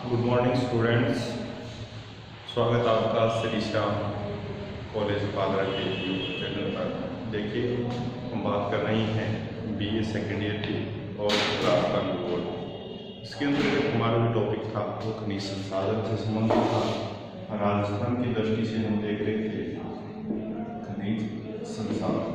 Good morning students. स्वागत आपका Shri Shyam college पादरा के यूट्यूब चैनल पर। देखिए, हम बात कर रही हैं बीए सेकेंड ईयर की और राजस्थान भूगोल। इसके अंतर्गत हमारा जो टॉपिक था वो खनिज संसाधन से संबंधित था। राजस्थान की दृष्टि से हम देख रहे थे खनिज संसाधन।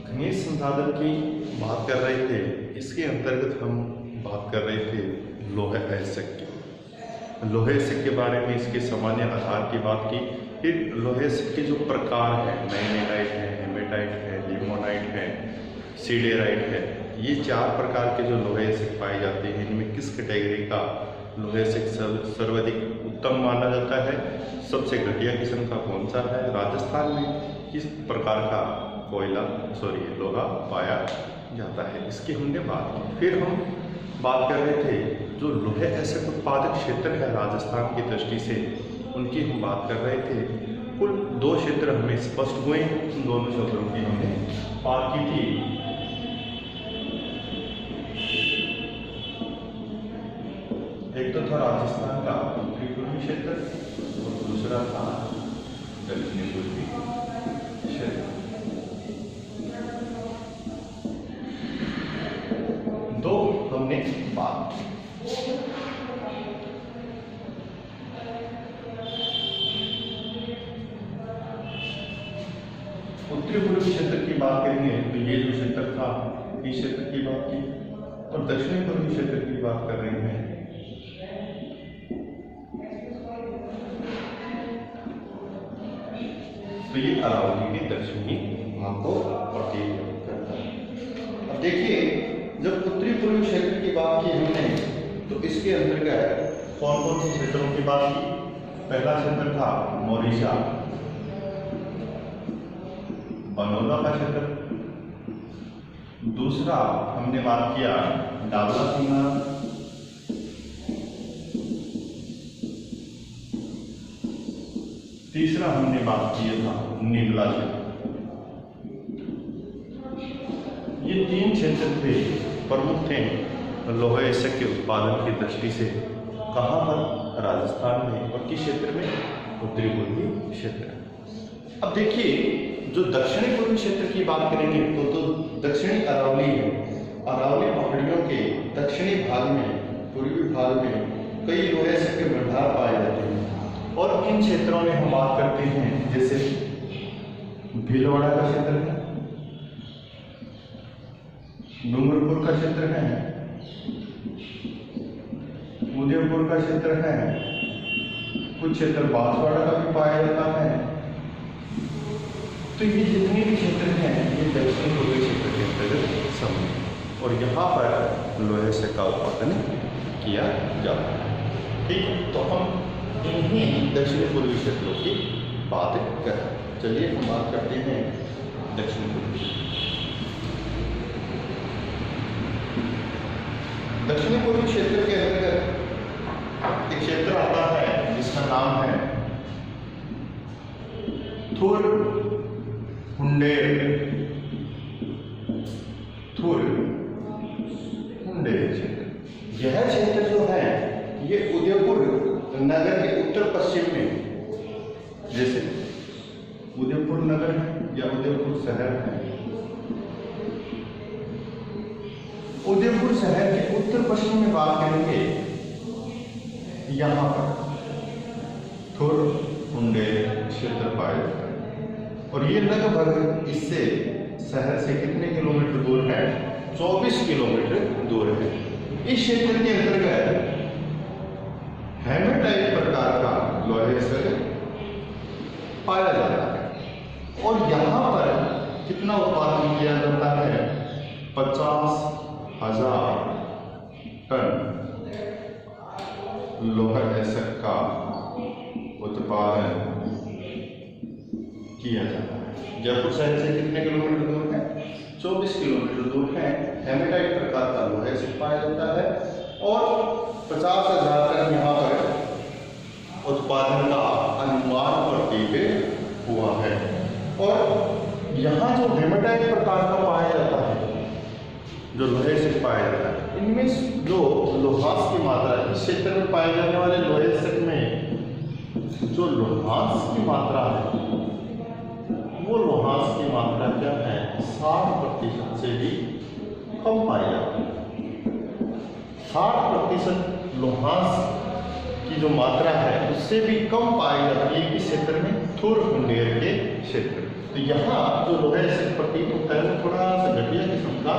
खनिज संसाधन की बात कर रहे थे। इसके अंतर्गत हम बात कर रहे थे लोहे अयस्क की। लोहे अयस्क के बारे में इसके सामान्य आधार की बात की। फिर लोहे अयस्क के जो प्रकार हैं, नाइनेटाइट है, हेमेटाइट है, लिमोनाइट है, सीडेराइट है, ये 4 प्रकार के जो लोहे अयस्क पाए जाते हैं, इनमें किस कैटेगरी का लोहे अयस्क सर्वाधिक उत्तम माना जाता है, सबसे घटिया किस्म का कौन सा है, राजस्थान में किस प्रकार का लोहा पाया जाता है, इसकी हमने बात की। फिर हम बात कर रहे थे जो लोहे अयस्क उत्पादक क्षेत्र है राजस्थान की दृष्टि से, उनकी हम बात कर रहे थे। कुल 2 क्षेत्र हमें स्पष्ट हुए, उन दोनों क्षेत्रों की हमने बात की थी। एक तो था राजस्थान का उत्तरी पूर्वी क्षेत्र और दूसरा था दक्षिणी पूर्वी क्षेत्र। दो हमने बात की। उत्तरी पूर्वी क्षेत्र की बात करेंगे तो ये जो क्षेत्र था इस क्षेत्र की बात की, और दक्षिणी पूर्वी क्षेत्र की बात कर रहे हैं तो ये अरावली के दक्षिणी भाग को प्रतीत करता है। अब देखिए, जब उत्तरी पूर्वी क्षेत्र की बात की हमने तो इसके अंतर्गत कौन कौन से क्षेत्रों की बात की। पहला क्षेत्र था मोरिशा, बनोदा का क्षेत्र। दूसरा हमने बात किया डाबला सीमा। तीसरा हमने बात किया था निगला क्षेत्र। ये 3 क्षेत्र थे, प्रमुख थे लोहे अयस्क के उत्पादन की दृष्टि से। कहाँ पर? राजस्थान में। और किस क्षेत्र में? उत्तरी पूर्वी क्षेत्र। अब देखिए, जो दक्षिणी पूर्वी क्षेत्र की बात करेंगे तो दक्षिणी अरावली है। अरावली पहाड़ियों के दक्षिणी भाग में, पूर्वी भाग में कई लोहे अयस्क के भंडार पाए जाते हैं। और इन क्षेत्रों में हम बात करते हैं जैसे भीलवाड़ा का क्षेत्र है, डूंगरपुर का क्षेत्र है, उदयपुर का क्षेत्र है, कुछ क्षेत्र बांसवाड़ा का भी पाया जाता है। तो ये जितने भी क्षेत्र हैं ये दक्षिण पूर्वी क्षेत्र के अंतर्गत सम्मिलित, और यहाँ पर लोहे अयस्क का उत्पादन किया जाता है। ठीक, तो हम इन्हीं दक्षिण पूर्वी क्षेत्रों की बात करें। चलिए हम बात करते हैं दक्षिण पूर्वी। दक्षिणी पूर्वी क्षेत्र के अंतर्गत एक क्षेत्र आता है जिसका नाम है थुर हुंडेर क्षेत्र। यह क्षेत्र जो है ये उदयपुर नगर के उत्तर पश्चिम में, जैसे उदयपुर नगर है या उदयपुर शहर है, उदयपुर शहर के उत्तर पश्चिम में बात करेंगे, यहाँ पर थुर हुंडेर क्षेत्र पाया जाता है। और ये लगभग इससे शहर से कितने किलोमीटर दूर है? 24 किलोमीटर दूर है। इस क्षेत्र के अंतर्गत हेमेटाइट प्रकार का लोहे अयस्क पाया जाता है। और यहाँ पर कितना उत्पादन किया जाता है? 50,000 टन लोहे अयस्क का उत्पादन किया जाता है। जयपुर शहर से कितने किलोमीटर दूर है? 24 किलोमीटर दूर है। हेमेटाइट प्रकार का लोहे अयस्क पाया जाता है और 50,000 टन यहाँ पर उत्पादन का अनुमान और यहाँ जो हेमेटाइट प्रकार का पाया जाता है, जो लोहे से पाया जाता है, इनमें जो लोहांश की मात्रा है, इस क्षेत्र में पाए जाने वाले लोहे से में जो लोहांश की मात्रा है, वो लोहांश की मात्रा क्या है, 60% से भी कम पाई जाती है। 60% लोहांश की जो मात्रा है उससे भी कम पाई जाती है किस क्षेत्र में, थुर-हुंडेर के क्षेत्र में। तो यहाँ जो लोहे से प्रतीत होता है वो थोड़ा सा घटिया किस्म का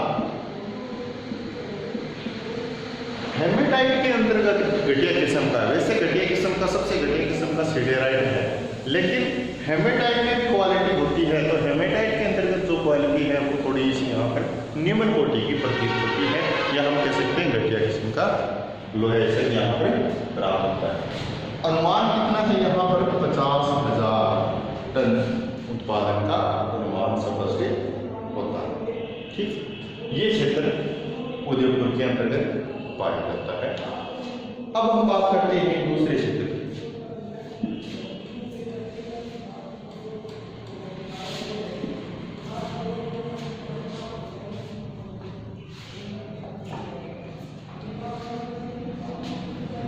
हेमेटाइट के अंतर्गत घटिया किस्म का, वैसे घटिया किस्म का सबसे घटिया किस्म का सिडेराइट है, लेकिन हेमेटाइट में क्वालिटी होती है, तो हेमेटाइट के अंतर्गत जो क्वालिटी है वो थोड़ी सी यहाँ पर निम्न कोटि की प्रतीत होती है, या हम कह सकते हैं घटिया किस्म का लोहे से यहाँ पर प्राप्त होता है। अनुमान कितना है यहाँ पर, 50,000 टन उत्पादन का अनुमान समझ होता है। ठीक, ये क्षेत्र उदयपुर के अंतर्गत पाया जाता है। अब हम बात करते हैं दूसरे क्षेत्र की।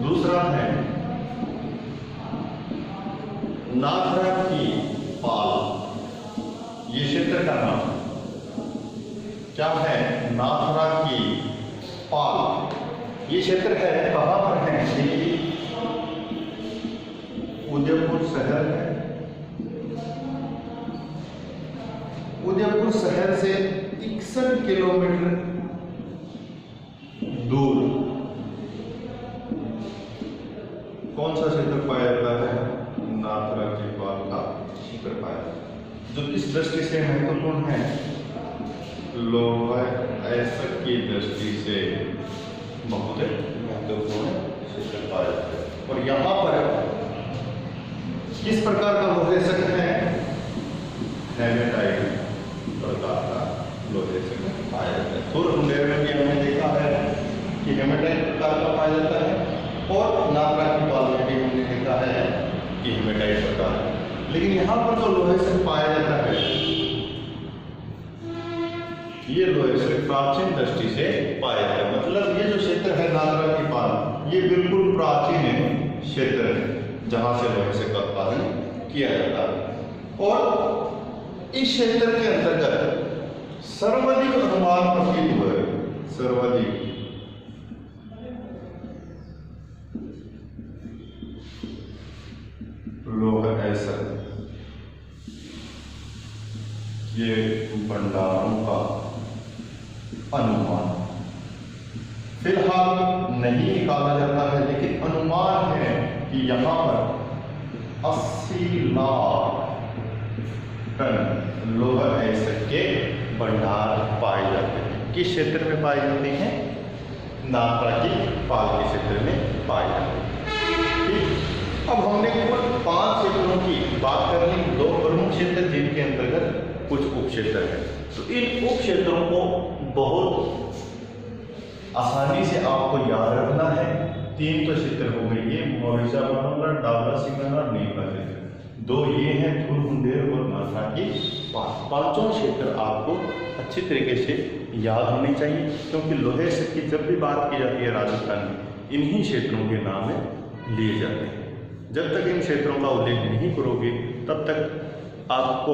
दूसरा है नाथरा की पाल। ये क्षेत्र का नाम क्या है, नाथरा की पाल। ये क्षेत्र है, कहाँ पर है, देखिए उदयपुर शहर है। उदयपुर शहर से 61 किलोमीटर दूर कौन सा क्षेत्र पाया जाता है, नाथरा की पाल का क्षेत्र पाया जाता है, जो किस दृष्टि से महत्वपूर्ण है, लोह अयस्क की दृष्टि से बहुत महत्वपूर्ण क्षेत्र पाया जाता है। और यहाँ पर किस प्रकार का लोह अयस्क है, हेमेटाइट प्रकार का लोह अयस्क पाया जाता है। थुर-हुंडेर में भी हमने देखा है कि हेमेटाइट प्रकार का पाया जाता है, और नाथरा की पाल में भी हमने देखा है कि हेमेटाइट प्रकार। लेकिन यहाँ पर जो लोहे से पाया जाता है, ये लोहे से प्राचीन दृष्टि से पाया जाता है। मतलब ये जो क्षेत्र है नाथरा की पाल, ये बिल्कुल प्राचीन क्षेत्र है जहाँ से लोहे से का उत्पादन किया जाता है। और इस क्षेत्र के अंतर्गत सर्वाधिक अनुमान प्रतीत हुआ है, सर्वाधिक लोह अयस्क ये भंडारों का अनुमान फिलहाल नहीं निकाला जाता है, लेकिन अनुमान है कि यहाँ पर 80 लाख टन लोह अयस्क के भंडार पाए जाते हैं। किस क्षेत्र में पाए जाते हैं, नाथरा की पाल के क्षेत्र में पाए जाते हैं। ठीक, अब हमने केवल 5 क्षेत्रों की बात कर ली, 2 प्रमुख क्षेत्र जिनके अंतर्गत कुछ उप क्षेत्र है। तो इन उप क्षेत्रों को बहुत आसानी से आपको याद रखना है। 3 तो क्षेत्र हो गए, ये मोरिजा बनोला, डाबरा सिंगना और नीमला क्षेत्र। 2 ये हैं, थुर-हुंडेर और नाथरा की पाल। 5वां क्षेत्र आपको अच्छी तरीके से याद होने चाहिए, क्योंकि लोहे से की जब भी बात की जाती है राजस्थान में, इन्हीं क्षेत्रों के नाम लिए जाते हैं। जब तक इन क्षेत्रों का उल्लेख नहीं करोगे तब तक आपको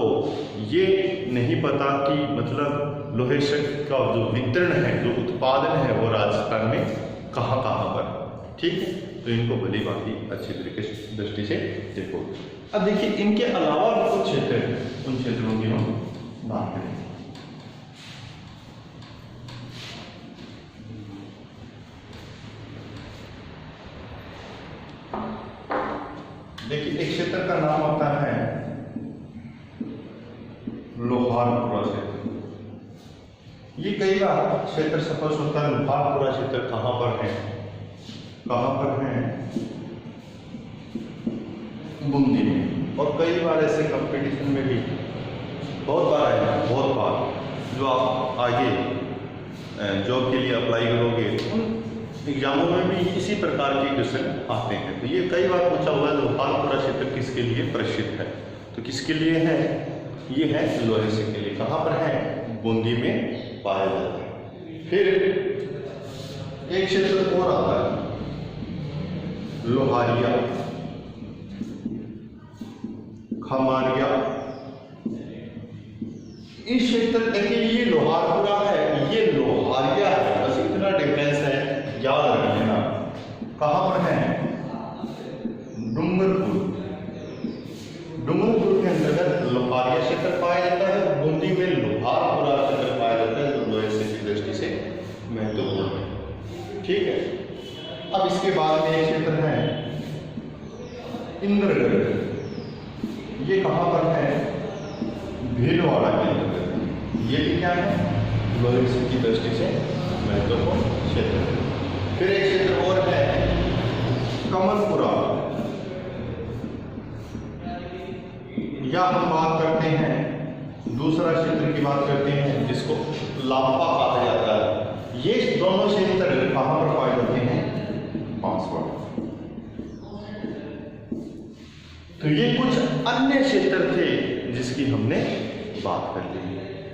ये नहीं पता कि मतलब लोहे का जो वितरण है, जो उत्पादन है, वो राजस्थान में कहाँ पर। ठीक है, तो इनको भली भांति अच्छी तरीके से दृष्टि से देखो। अब देखिए, इनके अलावा भी कुछ क्षेत्र हैं, उन क्षेत्रों की हम बात करें। देखिए, एक क्षेत्र का नाम होता है लोहारपुरा क्षेत्र। ये कई बार क्षेत्र सफल होता है। लोहारपुरा क्षेत्र कहाँ पर है, बूंदी में। और कई बार ऐसे कंपटीशन में भी बहुत बार आएगा, बहुत बार जो आप आगे जॉब के लिए अप्लाई करोगे, उन एग्जामों में भी इसी प्रकार के क्वेश्चन आते हैं। तो ये कई बार पूछा हुआ है, लोहारपुरा क्षेत्र किसके लिए प्रसिद्ध है, तो किसके लिए है, ये है लोहे से किले, कहाँ पर है? बूंदी में पाया जाता है। फिर एक क्षेत्र और आता है लोहारिया, खमारिया। इस क्षेत्र देखिए ये लोहारपुरा है, ये लोहारिया है, बस इतना डिफरेंस है, याद रख लेना। कहाँ पर है? डूंगरपुर। डूंगरपुर के अंतर्गत लोहारिया क्षेत्र पाया जाता है, बूंदी में लोहारपुरा क्षेत्र पाया जाता है, जो लोहे से की दृष्टि से महत्वपूर्ण है। ठीक है, अब इसके बाद में एक क्षेत्र है इंद्रगढ़। ये कहाँ पर है? भीलवाड़ा के अंतर्गत। ये भी क्या है? लोहे से की दृष्टि से महत्वपूर्ण क्षेत्र है। फिर एक क्षेत्र और है कमलपुरा, या हम बात करते हैं दूसरा क्षेत्र की बात करते हैं जिसको लापा कहा जाता है। ये दोनों क्षेत्र कहाँ पर पाए जाते हैं? बांसवाड़ा। तो ये कुछ अन्य क्षेत्र थे जिसकी हमने बात कर ली।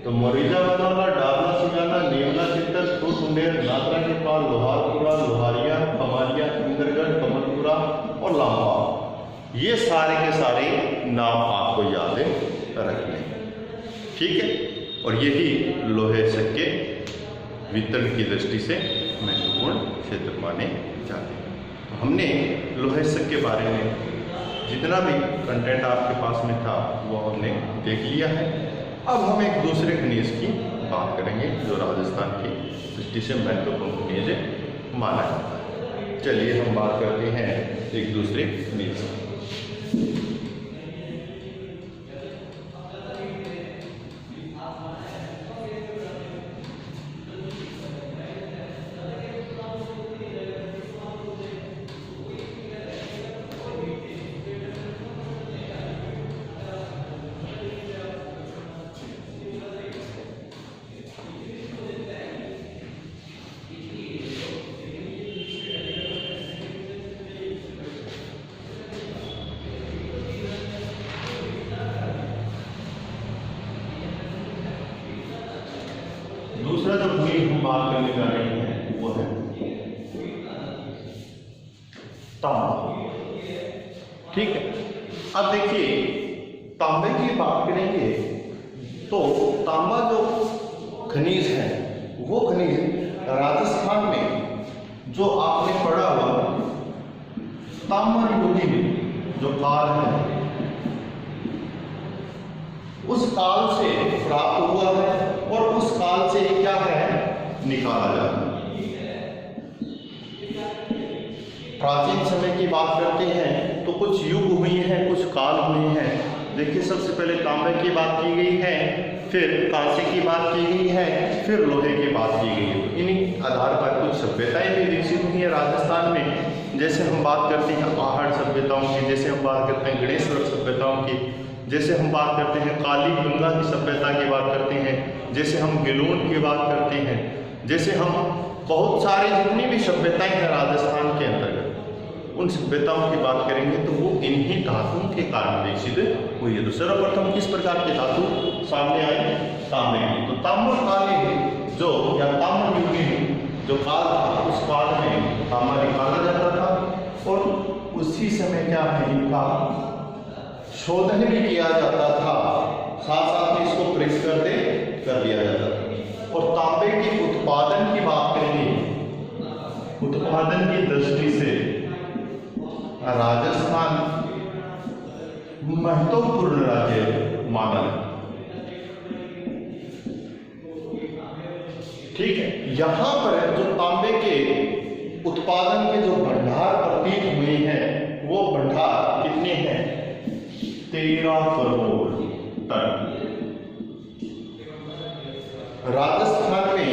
तो मोरिजा बनाना, डाबला सुजाना, नेवला क्षेत्र, टूटुंडेर, नादरा के पास, लोहारपुरा, लोहारिया, खमारिया, इंद्रगढ़, कमलपुरा और लांबा, ये सारे के सारे नाम आपको याद रखने। ठीक है, और यही लोहे सिक्के वितरण की दृष्टि से महत्वपूर्ण क्षेत्र माने जाते हैं। तो हमने लोहे सिक्के के बारे में जितना भी कंटेंट आपके पास में था वो हमने देख लिया है। अब हम एक दूसरे खनिज की बात करेंगे जो राजस्थान की दृष्टि से महत्वपूर्ण खनिज माना जाता है। चलिए हम बात करते हैं एक दूसरे खनिज की। दूसरा जो खनिज हम बात करने जा रहे हैं वो है तांबा। ठीक है, अब देखिए तांबे की बात करेंगे तो तांबा जो खनिज है वो खनिज राजस्थान में जो आपने पढ़ा हुआ ताम्र युगी में जो काल है उस काल से प्राप्त हुआ है और उस काल से क्या है निकाला जाता है। प्राचीन समय की बात करते हैं तो कुछ युग हुए हैं, कुछ काल हुए हैं। देखिए सबसे पहले तांबे की बात की गई है, फिर कांसे की बात की गई है, फिर लोहे की बात की गई है। इन्हीं आधार पर कुछ सभ्यताएं भी विकसित हुई है राजस्थान में। जैसे हम बात करते हैं आहट सभ्यताओं की, जैसे हम बात करते हैं गणेश्वर सभ्यताओं की, जैसे हम बात करते हैं काली गंगा की सभ्यता की बात करते हैं, जैसे हम गिलोन की बात करते हैं, जैसे हम बहुत सारे जितनी भी सभ्यताएं हैं राजस्थान के अंतर्गत उन सभ्यताओं की बात करेंगे तो वो इन्हीं धातुओं के कारण विकसित हुई है। तो सर्वप्रथम किस प्रकार के धातु सामने आए? तांबे की। तो ताम्र काल जो या ताम्र युग में जो काल था उस काल में तांबा निकाला जाता था और उसी समय क्या है इनका शोधन भी किया जाता था, साथ साथ में इसको प्रेस कर दिया जाता था। और तांबे के उत्पादन की बात करेंगे, उत्पादन की दृष्टि से राजस्थान महत्वपूर्ण राज्य माना है। ठीक है, यहां पर जो तांबे के उत्पादन के जो भंडार प्रतीत हुए हैं वो भंडार कितने हैं? 13 करोड़ टन। राजस्थान में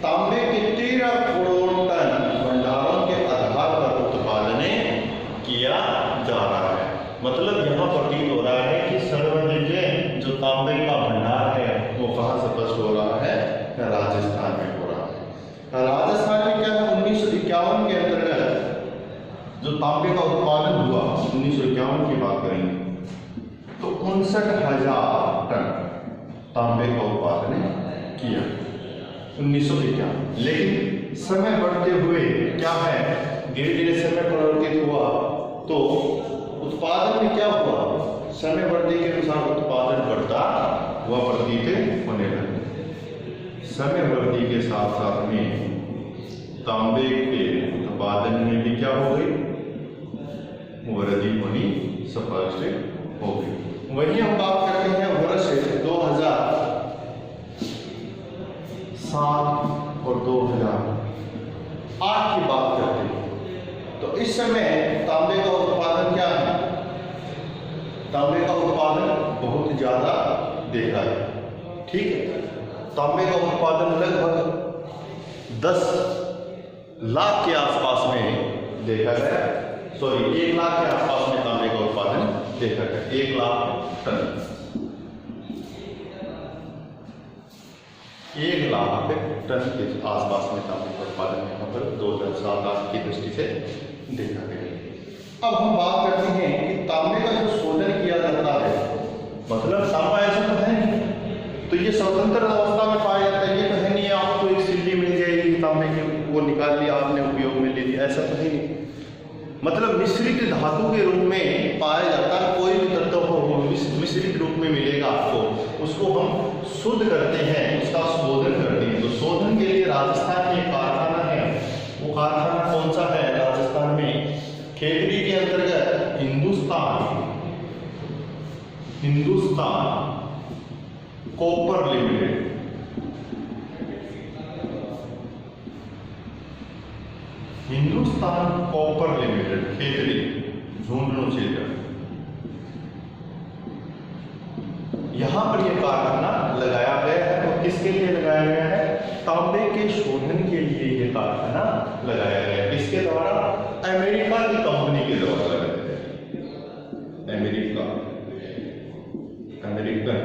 तांबे के 13 करोड़ टन भंडारों के आधार पर उत्पादन किया जा रहा है। मतलब यहाँ प्रतीत हो रहा है कि सर्वाधिक जो तांबे का भंडार है वो कहाँ से स्पष्ट हो रहा है? राजस्थान में हो रहा है। राजस्थान में क्या है 1951 के अंतर्गत जो तांबे का उत्पादन हुआ 1951 की बात करेंगे तो 59,000 टन तांबे का उत्पादन किया 1951। लेकिन समय बढ़ते हुए क्या है, धीरे धीरे समय परिवर्तित हुआ तो उत्पादन में क्या हुआ, समय बढ़ने के अनुसार उत्पादन बढ़ता व प्रतीत होने लगा। समय वृद्धि के साथ साथ में तांबे के उत्पादन में भी क्या हो गई, वृद्धि होनी स्पष्ट हो गई। वही हम बात करते हैं वर्ष 2007 और 2008 की बात करते हैं। तो इस समय तांबे का उत्पादन क्या है, तांबे का उत्पादन बहुत ज्यादा देखा है। ठीक है, तांबे का उत्पादन लगभग 10 लाख के आसपास में देखा गया, 1 लाख के आसपास में तांबे का उत्पादन देखा गया, 1 लाख टन, 1 लाख टन के आसपास में तांबे का उत्पादन यहाँ पर 2007-8 की दृष्टि से देखा गया। अब हम बात करते हैं कि तांबे का जो शोधन किया जाता है, मतलब तांबा ऐसा तो है नहीं तो ये स्वतंत्र अवस्था में पाया जाता है, ये तो है नहीं आपको एक सिल्ली मिल जाएगी तांबे की, वो निकाल लिया आपने उपयोग में ले लिया, ऐसा तो है नहीं। मतलब मिश्रित धातु के रूप में पाया जाता है, कोई भी तत्व हो मिश्रित रूप में मिलेगा आपको, उसको हम शुद्ध करते हैं, उसका शोधन करते हैं। तो शोधन के लिए राजस्थान में एक कारखाना है, वो कारखाना कौन सा है, राजस्थान में खेतड़ी के अंतर्गत Hindustan copper limited, Hindustan copper limited, Khetri, Jhunjhunu क्षेत्र, यहां पर यह कारखाना लगाया गया है। और किसके लिए लगाया गया है, तांबे के शोधन के लिए यह कारखाना लगाया गया है। किसके द्वारा, अमेरिका की कंपनी के द्वारा लगाया गया है, अमेरिकन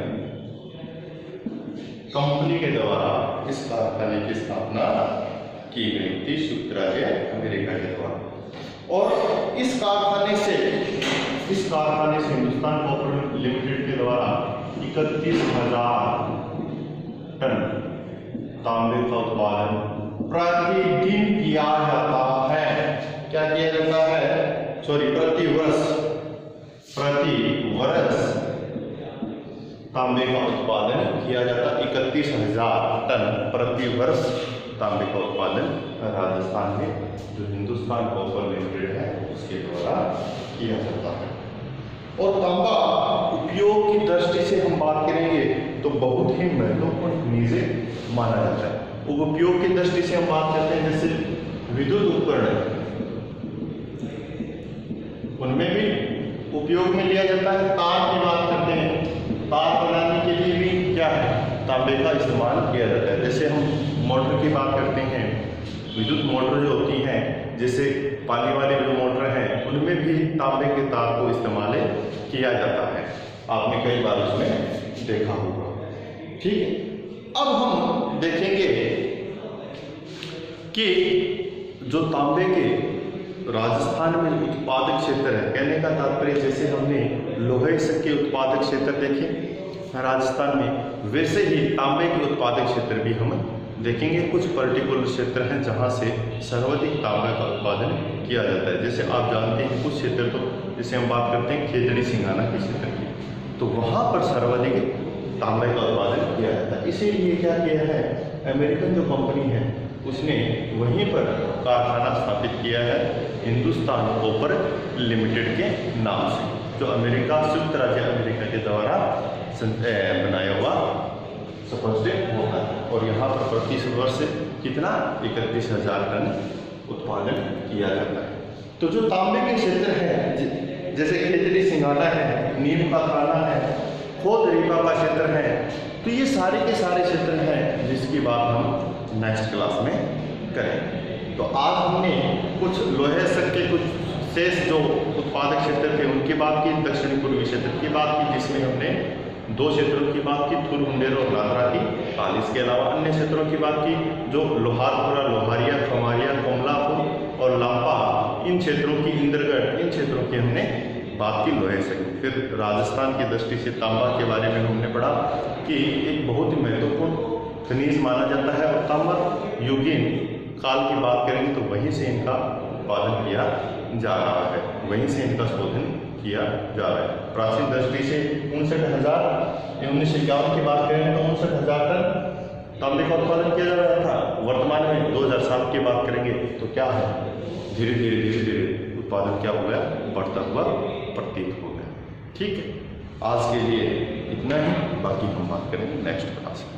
कंपनी के द्वारा इस कारखाने की स्थापना की गई थी, संयुक्त राज्य अमेरिका के द्वारा। और इस कारखाने से हिंदुस्तान कॉपर लिमिटेड के द्वारा 31,000 टन तांबे का उत्पादन प्रतिदिन किया जाता है। क्या किया जाता है, प्रति वर्ष तांबे का उत्पादन किया जाता, 31,000 टन प्रति वर्ष तांबे का उत्पादन राजस्थान में जो हिंदुस्तान कॉपर लिमिटेड है उसके द्वारा किया जाता है। और तांबा उपयोग की दृष्टि से हम बात करेंगे तो बहुत ही महत्वपूर्ण खनिज माना जाता है। उपयोग की दृष्टि से हम बात करते हैं जैसे विद्युत उपकरण, उनमें भी उपयोग में लिया जाता है। तार की बात करते हैं, तार बनाने के लिए भी क्या है, तांबे का इस्तेमाल किया जाता है। जैसे हम मोटर की बात करते हैं, विद्युत मोटर जो होती हैं, जैसे पानी वाली जो मोटर हैं, उनमें भी तांबे के तार को इस्तेमाल किया जाता है। आपने कई बार उसमें देखा होगा। ठीक है, अब हम देखेंगे कि जो तांबे के राजस्थान में उत्पादक क्षेत्र है, कहने का तात्पर्य जैसे हमने लोहे के उत्पादक क्षेत्र देखे राजस्थान में, वैसे ही तांबे के उत्पादक क्षेत्र भी हम देखेंगे। कुछ पर्टिकुलर क्षेत्र हैं जहां से सर्वाधिक तांबे का उत्पादन किया जाता है। जैसे आप जानते हैं कुछ क्षेत्र, तो जैसे हम बात करते हैं खेतड़ी सिंगाना के क्षेत्र की, तो वहां पर सर्वाधिक तांबे का उत्पादन किया जाता है। इसीलिए क्या किया है, अमेरिकन जो कंपनी है उसने वहीं पर कारखाना स्थापित किया है हिंदुस्तान कॉपर लिमिटेड के नाम से, जो अमेरिका, संयुक्त राज्य अमेरिका के द्वारा बनाया हुआ स्पष्ट होता है। और यहाँ पर प्रति वर्ष कितना 31,000 टन उत्पादन किया जाता है। तो जो तांबे के क्षेत्र है, जैसे खेतड़ी सिंगाना है, नीम का खाना है, खोद रीपा का क्षेत्र है, तो ये सारे के सारे क्षेत्र हैं जिसकी बात हम नेक्स्ट क्लास में करें। तो आज हमने कुछ लोहे के कुछ शेष जो उत्पादक क्षेत्र थे उनकी बात की, दक्षिणी पूर्वी क्षेत्र की बात की, जिसमें हमने 2 क्षेत्रों की बात की, थुर मुंडेर और लादरा की, और इसके अलावा अन्य क्षेत्रों की बात की जो लोहारपुरा, लोहारिया, खमारिया, कोमलापुर और लापा, इन क्षेत्रों की, इंद्रगढ़, इन क्षेत्रों की हमने बात की लोहे से। फिर राजस्थान की दृष्टि से तांबा के बारे में हमने पढ़ा कि एक बहुत ही महत्वपूर्ण खनिज माना जाता है, और तांबा युगीन काल की बात करेंगे तो वहीं से इनका उत्पादन किया जा रहा है, वहीं से इनका शोधन किया जा रहा है। प्राचीन दृष्टि से 59,000, 1951 की बात करें तो 59,000 टन तांबे का उत्पादन किया जा रहा था। वर्तमान में 2007 की बात करेंगे तो क्या है, धीरे धीरे उत्पादन क्या हो गया, बढ़ता हुआ प्रतीत हो गया। ठीक है, आज के लिए इतना ही, बाकी हम बात करेंगे नेक्स्ट क्लास में।